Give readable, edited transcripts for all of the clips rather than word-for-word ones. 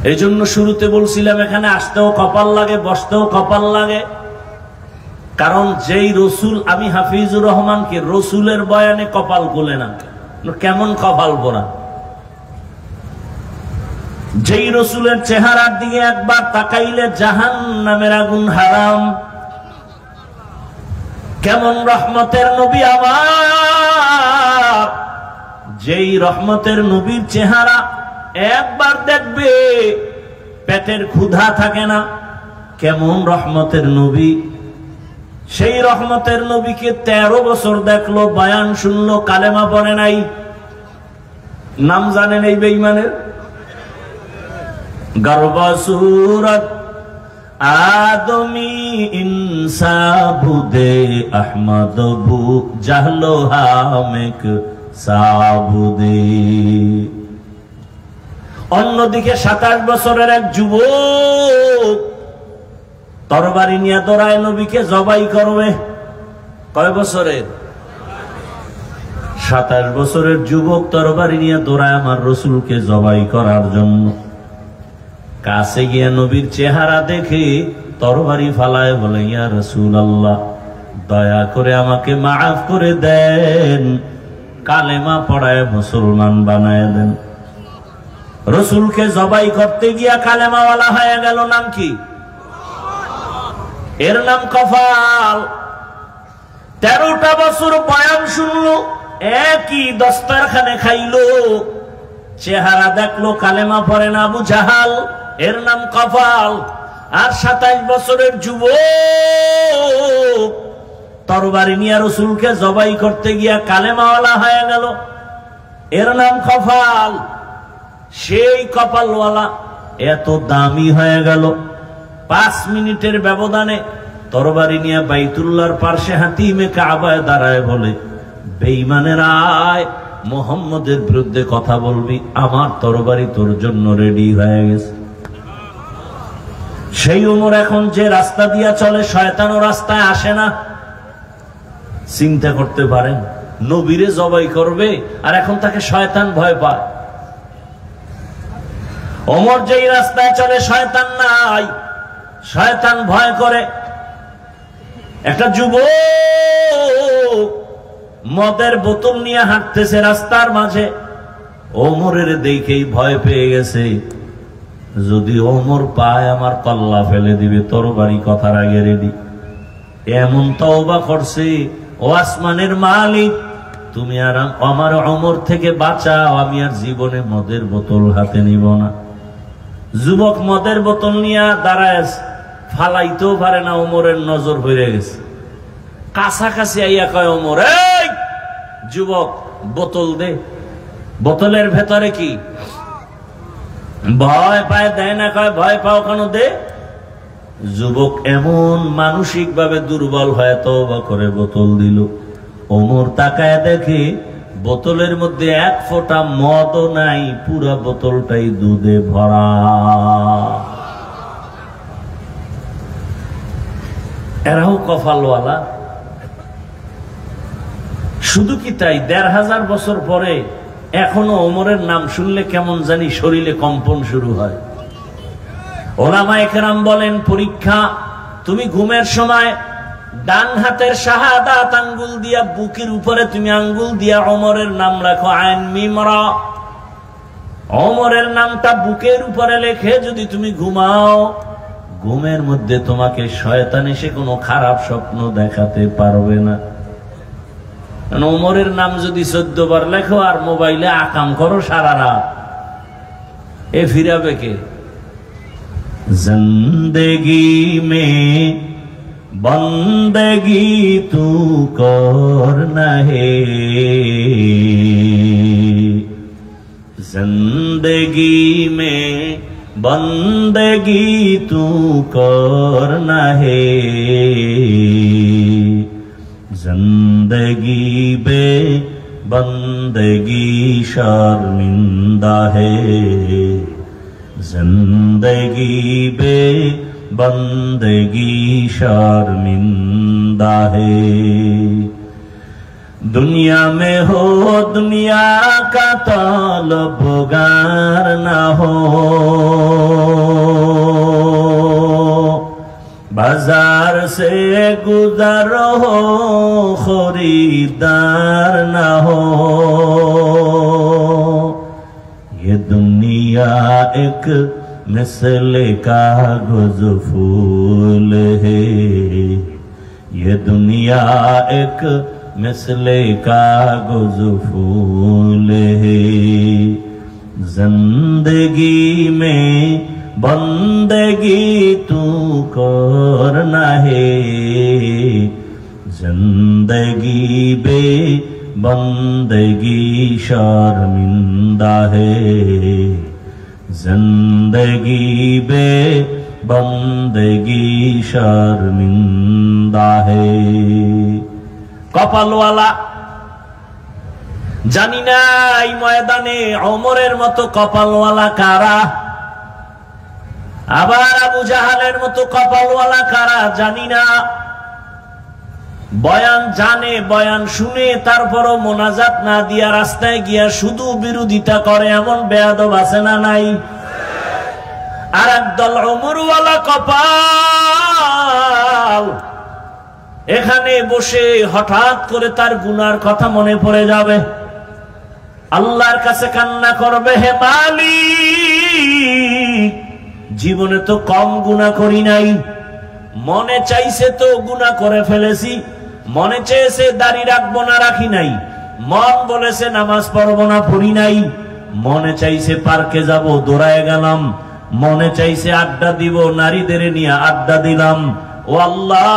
এই জন্য শুরুতে বলছিলাম এখানে আসতেও কপাল লাগে, বসতেও কপাল লাগে। কারণ যেই রসুল, আমি হাফিজুর রহমানকে রসুলের বয়ানে কপাল গোলে না, কেমন কপাল গোলা। যেই রসুলের চেহারার দিকে একবার তাকাইলে জাহান্নামের আগুন হারাম। কেমন রহমতের নবী আমার, যেই রহমতের নবীর চেহারা একবার দেখবে পেটের ক্ষুধা থাকে না। কেমন রহমতের নবী, সেই রহমতের নবীকে 13 বছর দেখলো, বয়ান শুনলো, কালেমা পড়ে নাই। নাম জানেন এই বেঈমানের? গর্বসুরত আদমি ইনসা বুদে আহমদ বু জাহলো হামেক সাবুদে। অন্যদিকে 27 বছরের এক যুবক তরবারি নিয়ে দৌড়ায় নবীকে জবাই করবে। কয় বছরের? 27 বছরের যুবক তরবারি নিয়ে দৌড়ায় আমার রসুলকে জবাই করার জন্য। কাছে গিয়ে নবীর চেহারা দেখে তরবারি ফালায় বলে, ইয়া রাসূলুল্লাহ, দয়া করে আমাকে মাফ করে দেন, কালেমা পড়ায় মুসলমান বানায় দেন। রসুলকে জবাই করতে গিয়া কালেমাওয়ালা হয়ে গেল। নাম কি? এর নাম কফাল। 13টা বছর বয়ান শুনলো, একই দস্তরখানে খাইলো, চেহারা দেখলো কালেমা পড়ে না, আবু জাহাল। এর নাম কফাল। আর 27 বছরের যুবক তরবারি নিয়ে রসুলকে জবাই করতে গিয়া কালেমাওয়ালা হয়ে গেল। এর নাম কফাল। সেই কপালওয়ালা এত দামি হয়ে গেল, 5 মিনিটের ব্যবধানে তরবারি নিয়ে বাইতুল্লাহর পার্শ্বে হাতিমে কাবায় দাঁড়ায় বলে, বেঈমানের আয়, মুহাম্মদের বিরুদ্ধে কথা বলবি, আমার তরবারি তোর জন্য রেডি হয়ে গেছে। সেই উমর এখন যে রাস্তা দিয়া চলে, শয়তানও রাস্তায় আসে না। চিন্তা করতে পারেন, নবীরে জবাই করবে আর এখন তাকে শয়তান ভয় পায়। ওমর যেই রাস্তায় চলে শয়তান নাই, শয়তান ভয় করে। একটা যুবক মদের বোতল নিয়ে হাঁটতেছে রাস্তার মাঝে, ওমরের দেখেই ভয় পেয়ে গেছে, যদি ওমর পায় আমার কল্লা ফেলে দিবে, তরবারি কথার আগে রেডি। এমন তওবা করছে, ও আসমানের মালিক, তুমি আর আমার ওমর থেকে বাঁচাও, আমি আর জীবনে মদের বোতল হাতে নিব না। যুবক মদের বোতল নিয়ে দাঁড়ায়, ফালাইতেও পারে না, ওমরের নজর পড়ে গেছে। কাছাকাছি আইয়া কয় ওমর, এই যুবক, বোতল দে। বোতলের ভেতরে কি? ভয় পায়, দেয় না। কয় ভয় পাও কেন? দে। যুবক এমন মানসিক ভাবে দুর্বল হয়ে তওবা করে বোতল দিল। ওমর তাকায় দেখে বোতলের মধ্যে 1 ফোঁটা মদও নাই, পুরা বোতলটাই দুধে ভরা। এরাও কপালওয়ালা। শুধু কি তাই, 1500 বছর পরে এখনো ওমরের নাম শুনলে কেমন জানি শরীরে কম্পন শুরু হয়। ওলামায়ে কেরাম বলেন, পরীক্ষা, তুমি ঘুমের সময় ডান হাতের শাহাদাত আঙ্গুল দিয়া বুকের উপরে তুমি আঙ্গুল দিয়া ওমরের নাম রাখো, আইন মিম রা। ওমরের নামটা বুকের উপরে লেখে যদি তুমি ঘুমাও, ঘুমের মধ্যে তোমাকে শয়তান এসে কোনো খারাপ স্বপ্ন দেখাতে পারবে না। ওমরের নাম যদি 14 বার লেখো আর মোবাইলে আকাম করো সারা রাত, এ ফিরাবে কে? জিন্দেগি মে বন্দেগি তু করনা হে, জিন্দেগি মে বন্দেগি তু করনা হে, जिंदगी बे बंदगी शर्मिंदा है, जिंदगी बे बंदगी शर्मिंदा है। दुनिया में हो दुनिया का तलबगार ना हो, बाजार से गुजर हो खरीदार ना हो, ये दुनिया एक मिसले कागज फूल है, ये दुनिया एक मिसले कागज फूल है। जिंदगी में बंदगी तू करना है, जिंदगी बे बंदगी शर्मिंदा है, जिंदगी बे बंदगी शर्मिंदा है। कपालवाला জানি না এই ময়দানে ওমরের মতো কপালওয়ালা কারা, আবার আবু জাহালের মতো কপালওয়ালা কারা জানি না। বয়ান জানে, বয়ান শুনে, তারপরও মোনাজাত না দিয়া রাস্তায় গিয়া শুধু বিরোধিতা করে এমন বেয়াদব আছে না নাই? আর একদল ওমরওয়ালা কপাল, এখানে বসে হঠাৎ করে তার গুনার কথা মনে পড়ে যাবে, আল্লাহর কাছে কান্না করবে, হে মালিক জীবনে তো কম গুনাহ করি নাই, মনে চাইছে তো গুনাহ করে ফেলেছি, মনে চেয়েছে দাড়ি রাখবো না রাখি নাই, মন বলেছে নামাজ পড়বো না পড়ি নাই, মনে চাইছে পার্কে যাব দৌড়ায় গেলাম, মনে চাইছে আড্ডা দিব নারীদের নিয়ে আড্ডা দিলাম। ও আল্লাহ,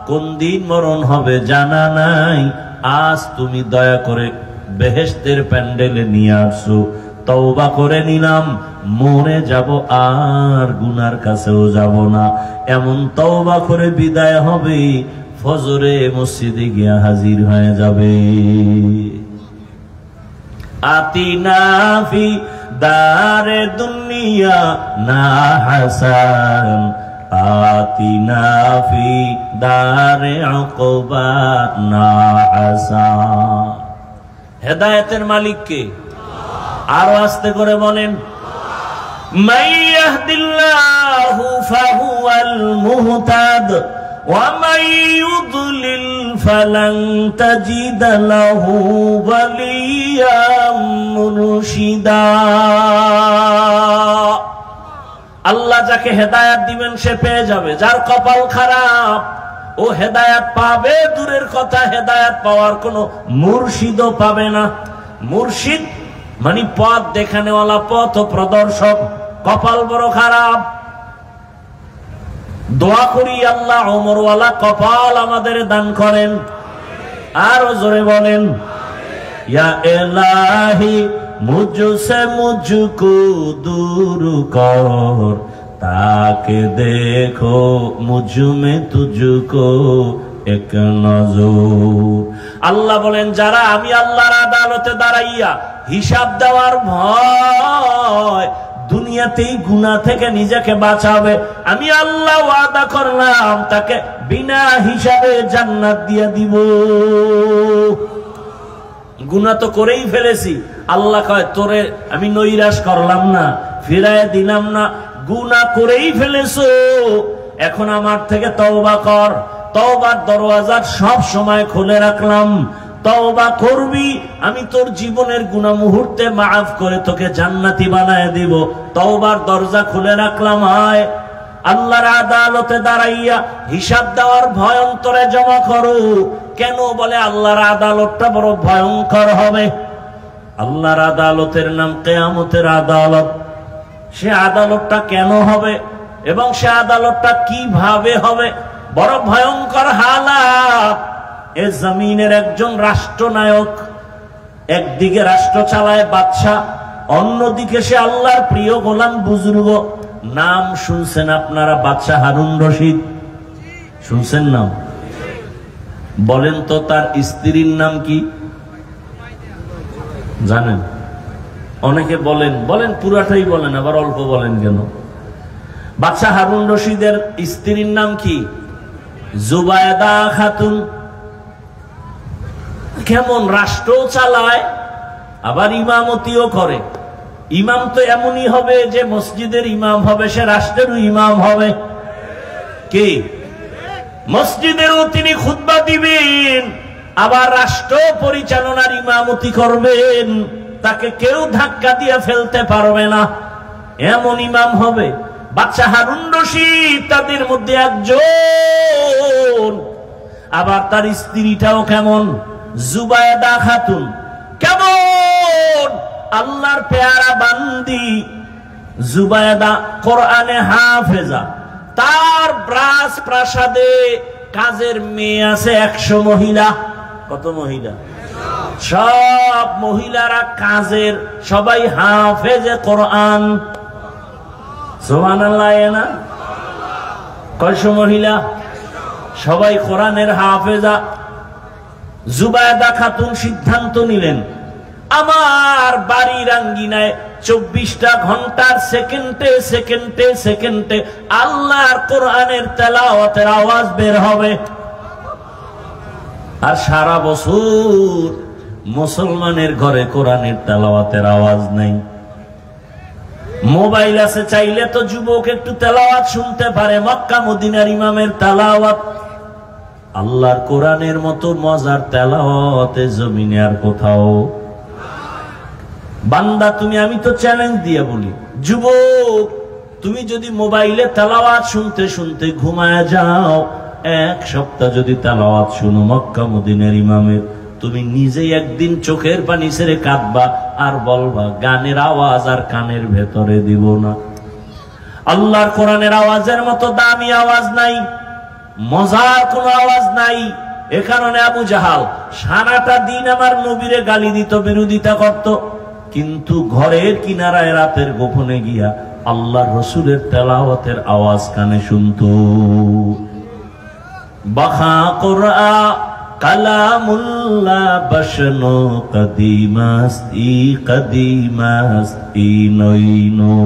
কোন দিন মরণ হবে জানা নাই, আজ তুমি দয়া করে বেহেশতের প্যান্ডেলে নিয়ে আসো, তওবা করে নিলাম, মরে যাব আর গুনার কাছেও যাব না, এমন তওবা করে বিদায় হবে, ফজরে মসজিদে গিয়া হাজির হয়ে যাবে। আতিনা ফি দারে দুনিয়া না হাসান, আতিনা ফি দারে উকবা না হাসান। হেদায়েতের মালিক কে? আরো আস্তে করে বলেন, মান ইয়াহদিল্লাহু ফাহুয়াল মুহতাদ ওয়া মান ইউদ্লিল ফালান তাজিদ লাহু ওয়ালিয়াম মুরশিদা। আল্লাহ যাকে হেদায়েত দিবেন সে পেয়ে যাবে, যার কপাল খারাপ ও হেদায়েত পাবে দূরের কথা, হেদায়েত পাওয়ার কোনো মুর্শিদও পাবে না। মুর্শিদ মানে পথ দেখানেওয়ালা, পথ প্রদর্শক, কপাল বড় খারাপ। দোয়া করি আল্লাহ ওমরওয়ালা কপাল আমাদের দান করেন। আরো জোরে বলেন, ইয়া ইলাহি মুঝসে মুঝকো দূর কর, তাকে দেখো মুঝ মে তুঝকো এক নজর। আল্লাহ বলেন, যারা আমি আল্লাহর আদালতে দাঁড়াইয়া হিসাব দেওয়ার ভয় দুনিয়াতেই গুনাহ থেকে নিজেকে বাঁচাবে, আমি আল্লাহ ওয়াদা করলাম তাকে বিনা হিসাবে জান্নাত দিয়ে দিব। গুনাহ তো করেই ফেলেছি, আল্লাহ কয় তোরে আমি নৈরাশ করলাম না, ফিরায় দিলাম না, গুনাহ করেই ফেলেছো, এখন আমার থেকে তওবা কর। তওবার দরওয়াজা সব সময় খুলে রাখলাম, তওবা করবি, আমি তোর জীবনের গুনাহ মুহূর্তে মাফ করে তোকে জান্নাতি বানায় দিব। তওবার দরজা খুলে রাখলাম। হয় আল্লাহর আদালতে দাঁড়াইয়া হিসাব দেওয়ার ভয় অন্তরে জমা করো। কেন? বলে আল্লাহর আদালতটা বড় ভয়ঙ্কর হবে। আল্লাহর আদালতের নাম কিয়ামতের আদালত। সে আদালতটা কেন হবে এবং সে আদালতটা কিভাবে হবে? বড় ভয়ঙ্কর হালাত। এ জমিনের একজন রাষ্ট্রনায়ক, একদিকে রাষ্ট্র চালায় বাদশা, অন্যদিকে সে আল্লাহর প্রিয় গোলাম বুজুর্গ। নাম শুনছেন আপনারা? বাদশা হারুন রশিদ শুনছেন নাম? বলেন তো তার স্ত্রীর নাম কি জানেন? অনেকে বলেন, বলেন পুরাটাই বলেন, আবার অল্প বলেন কেন? বাদশা হারুন রশিদের স্ত্রীর নাম কি? জুবায়দা খাতুন। কেমন রাষ্ট্র চালায়, আবার ইমামতিও করে। ইমাম তো এমনই হবে যে মসজিদের ইমাম হবে, সে রাষ্ট্রেরও ইমাম হবে। কে? মসজিদেরও তিনি খুতবা দিবেন, আবার রাষ্ট্র পরিচালনার ইমামতি করবেন। তাকে কেউ ধাক্কা দিয়ে ফেলতে পারবে না, এমন ইমাম হবে। বাদশা হারুন রশিদ তাদের মধ্যে একজন। আবার তার স্ত্রীটাও কেমন? জুবায়দা খাতুন। কেমন? আল্লাহর পেয়ারা বান্দি জুবায়দা, কোরআনে হাফেজা। তার প্রাসাদে কাজের মেয়ে আছে 100 মহিলা। কত মহিলা? সব মহিলারা কাজের, সবাই হাফেজে কোরআন। সুবহানাল্লাহ। না কয়শো মহিলা? সবাই কোরআনের হাফেজা। জুবায়দা খাতুন সিদ্ধান্ত নিলেন, আমার বাড়ির আঙ্গিনায় 24টা ঘন্টার সেকেন্ডে সেকেন্ডে সেকেন্ডে আল্লাহর কোরআনের তেলাওয়াতের আওয়াজ বের হবে। আর সারা বছর মুসলমানের ঘরে কোরআনের তেলাওয়াতের আওয়াজ নাই। মোবাইল আছে, চাইলে তো যুবক একটু তেলাওয়াত শুনতে পারে, মক্কা মদিনার ইমামের তেলাওয়াত। আল্লাহর কোরআনের মতো মজার তেলাওয়াতে জমিনে আর কোথাও। বান্দা তুমি, আমি তো চ্যালেঞ্জ দিয়ে বলি, যুবক তুমি যদি মোবাইলে তেলাওয়াত শুনতে শুনতে ঘুমায় যাও, 1 সপ্তাহ যদি তেলাওয়াত শুনো মক্কা মদিনার ইমামের, তুমি নিজেই একদিন চোখের পানি ছেড়ে কাঁদবা আর বলবা গানের আওয়াজ আর কানের ভেতরে দিব না। আল্লাহর কোরআনের আওয়াজের মতো দামি আওয়াজ নাই, মজার কোন আওয়াজ নাই। এ কারণে আবু জাহাল সারাটা দিন আমার নবীরে গালি দিত, বিরোধিতা করত, কিন্তু ঘরের কিনারায় রাতের গোপনে গিয়া আল্লাহর রসুলের তেলাওয়াতের আওয়াজ কানে শুনত। বাখা কোরআন কালামুল্লাহ বশনো কদিমাস্তি কদিমাস্তি নইনো।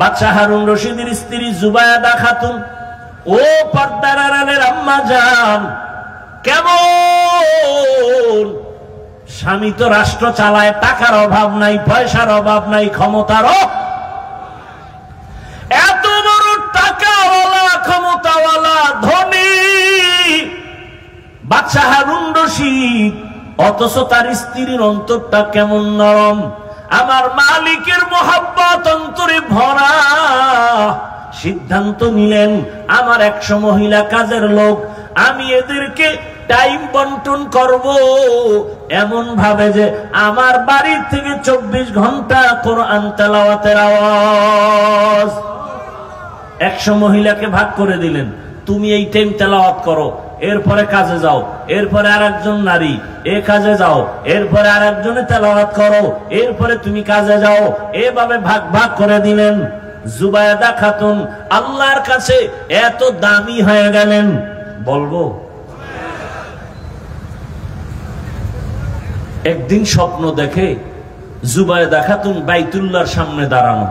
বাদশা হারুন রশিদের স্ত্রী জুবায়দা খাতুন, ও পর্দার আড়ালের আম্মা জান, কেমন? স্বামী তো রাষ্ট্র চালায়, টাকার অভাব নাই, পয়সার অভাব নাই, ক্ষমতারও। এত বড় টাকাওয়ালা, ক্ষমতাওয়ালা, ধনী বাদশা হারুন রশিদ, অথচ তার স্ত্রীর অন্তরটা কেমন নরম। আমার মালিকের মোহাব্বত অন্তরে ভরা। সিদ্ধান্ত নিলেন, আমার 100 মহিলা কাজের লোক, আমি এদেরকে টাইম বন্টন করব এমন ভাবে যে আমার বাড়ির থেকে 24 ঘন্টা কোরআন তেলাওয়াতের আওয়াজ। 100 মহিলাকে ভাগ করে দিলেন, তুমি এই টাইম তেলাওয়াত করো, এরপরে কাজে যাও, এরপরে আরেকজন নারী এ কাজে যাও, এরপরে আরেকজনে তেলাওয়াত করো, এরপরে তুমি কাজে যাও। এভাবে ভাগ ভাগ করে দিলেন। জুবায়দা খাতুন আল্লাহর কাছে এত দামি হয়ে গেলেন, বলবো। একদিন স্বপ্ন দেখে জুবায়দা খাতুন বাইতুল্লাহর সামনে দাঁড়ানো।